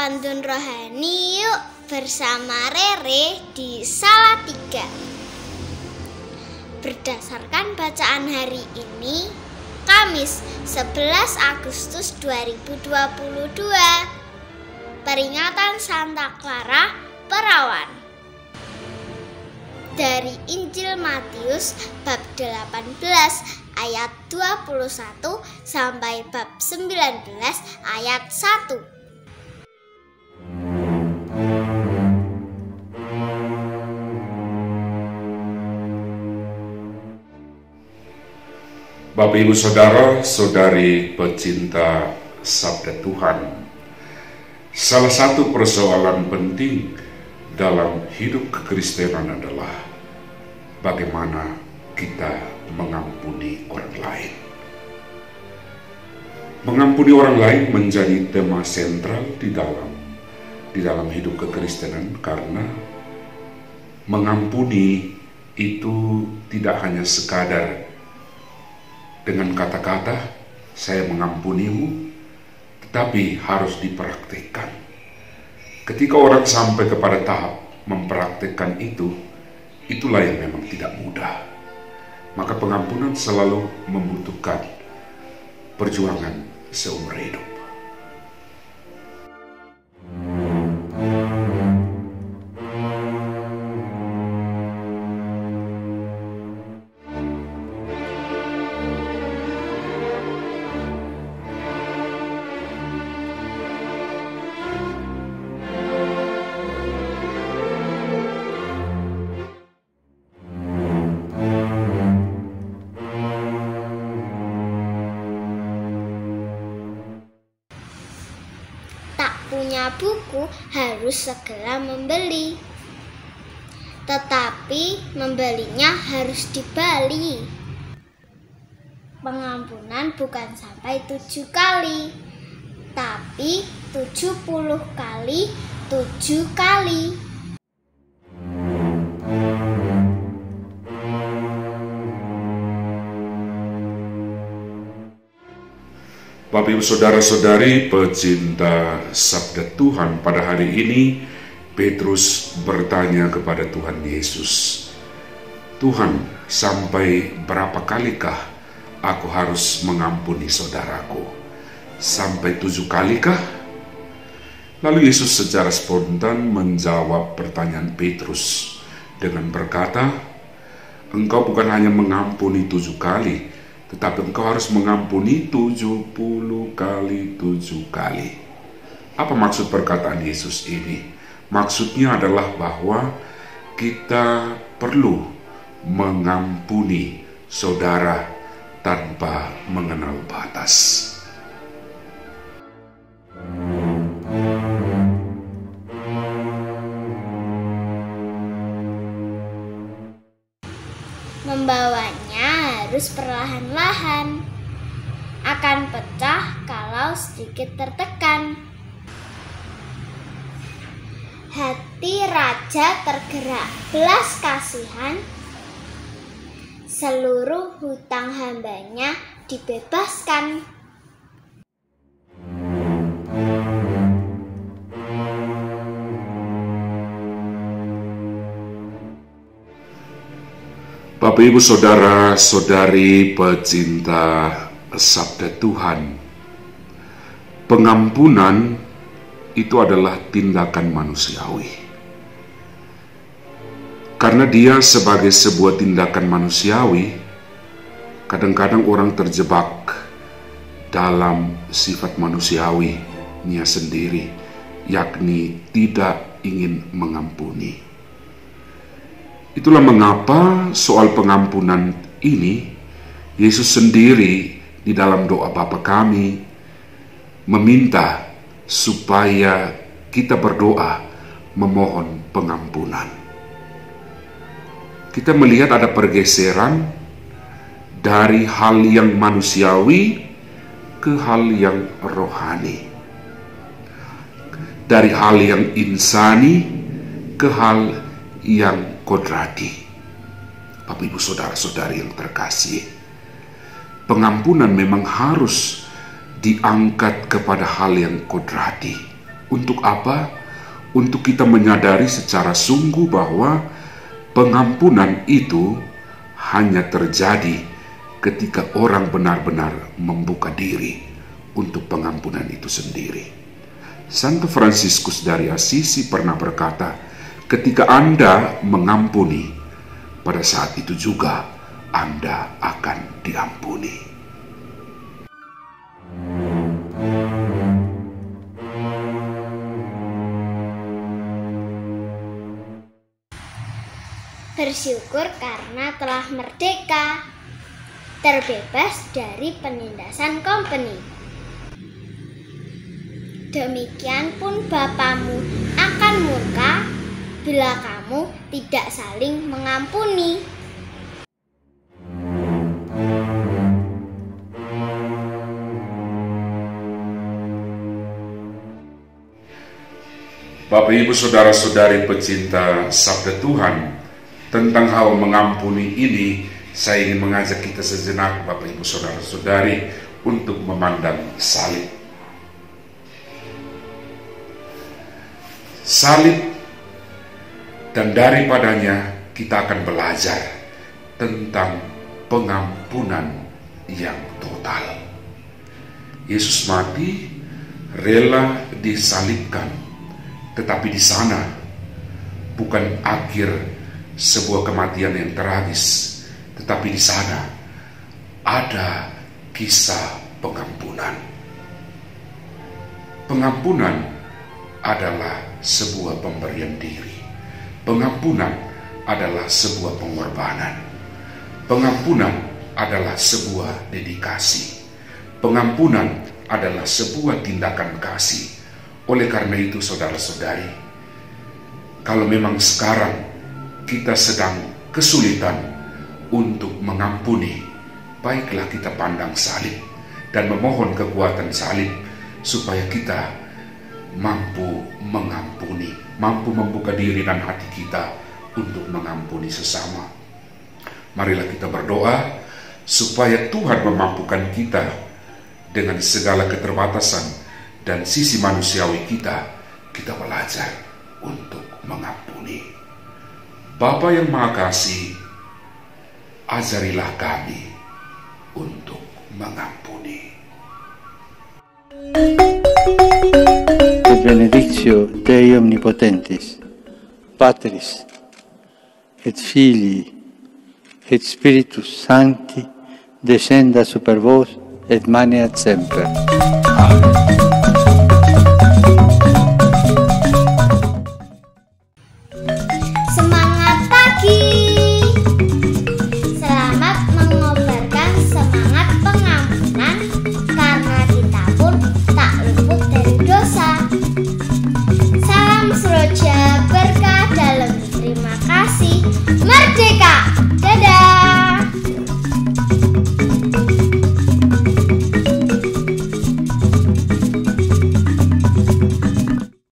pantun rohani yuk bersama Rere di Salatiga. Berdasarkan bacaan hari ini, Kamis 11 Agustus 2022, peringatan Santa Clara Perawan. Dari Injil Matius bab 18 ayat 21 sampai bab 19 ayat 1. Bapak, Ibu, Saudara, Saudari pecinta Sabda Tuhan, salah satu persoalan penting dalam hidup kekristenan adalah bagaimana kita mengampuni orang lain. Mengampuni orang lain menjadi tema sentral di dalam hidup kekristenan, karena mengampuni itu tidak hanya sekadar dengan kata-kata saya mengampunimu, tetapi harus dipraktikkan. Ketika orang sampai kepada tahap mempraktikkan itu, itulah yang memang tidak mudah. Maka pengampunan selalu membutuhkan perjuangan seumur hidup. Punya buku harus segera membeli, tetapi membelinya harus di Bali. Pengampunan bukan sampai 7 kali, tapi 70 kali 7 kali. Bapak, Ibu, Saudara-saudari pecinta Sabda Tuhan, pada hari ini Petrus bertanya kepada Tuhan Yesus, "Tuhan, sampai berapa kalikah aku harus mengampuni saudaraku? Sampai 7 kalikah?" Lalu Yesus secara spontan menjawab pertanyaan Petrus dengan berkata, "Engkau bukan hanya mengampuni 7 kali, tetapi engkau harus mengampuni 70 kali 7 kali. Apa maksud perkataan Yesus ini? Maksudnya adalah bahwa kita perlu mengampuni saudara tanpa mengenal batas. Membawanya harus perlahan-lahan, akan pecah kalau sedikit tertekan. Hati raja tergerak belas kasihan, seluruh hutang hambanya dibebaskan. Bapak, Ibu, Saudara-saudari pecinta Sabda Tuhan, pengampunan itu adalah tindakan manusiawi. Karena dia sebagai sebuah tindakan manusiawi, kadang-kadang orang terjebak dalam sifat manusiawinya sendiri, yakni tidak ingin mengampuni. Itulah mengapa soal pengampunan ini, Yesus sendiri di dalam doa Bapa kami meminta supaya kita berdoa memohon pengampunan. Kita melihat ada pergeseran dari hal yang manusiawi ke hal yang rohani, dari hal yang insani ke hal yang kodrati. Bapak, Ibu, Saudara-saudari yang terkasih, pengampunan memang harus diangkat kepada hal yang kodrati, Untuk apa? Untuk kita menyadari secara sungguh bahwa pengampunan itu hanya terjadi ketika orang benar-benar membuka diri untuk pengampunan itu sendiri. Santo Fransiskus dari Assisi pernah berkata, ketika Anda mengampuni, pada saat itu juga Anda akan diampuni. Bersyukur karena telah merdeka, terbebas dari penindasan company. Demikian pun Bapamu akan murka bila kamu tidak saling mengampuni. Bapak, Ibu, saudara-saudari pecinta Sabda Tuhan, tentang hal mengampuni ini, saya ingin mengajak kita sejenak, Bapak, Ibu, saudara-saudari, untuk memandang salib. Salib, dan daripadanya kita akan belajar tentang pengampunan yang total. Yesus mati, rela disalibkan, tetapi di sana bukan akhir sebuah kematian yang tragis, tetapi di sana ada kisah pengampunan. Pengampunan adalah sebuah pemberian diri. Pengampunan adalah sebuah pengorbanan. Pengampunan adalah sebuah dedikasi. Pengampunan adalah sebuah tindakan kasih. Oleh karena itu, saudara-saudari, kalau memang sekarang kita sedang kesulitan untuk mengampuni, baiklah kita pandang salib dan memohon kekuatan salib supaya kita mampu mengampuni, mampu membuka diri dan hati kita untuk mengampuni sesama. Marilah kita berdoa supaya Tuhan memampukan kita dengan segala keterbatasan dan sisi manusiawi kita belajar untuk mengampuni. Bapa yang Maha Kasih, ajarilah kami untuk mengampuni. Benedictio Dei Omnipotentis, Patris, et Filii, et Spiritus Sancti, descenda super vos, et maneat semper. Amen. Semangat pagi! Selamat mengobarkan semangat pengampunan, karena kita pun tak luput dari dosa. Salam seroja berkah dalam terima kasih. Merdeka! Dadah!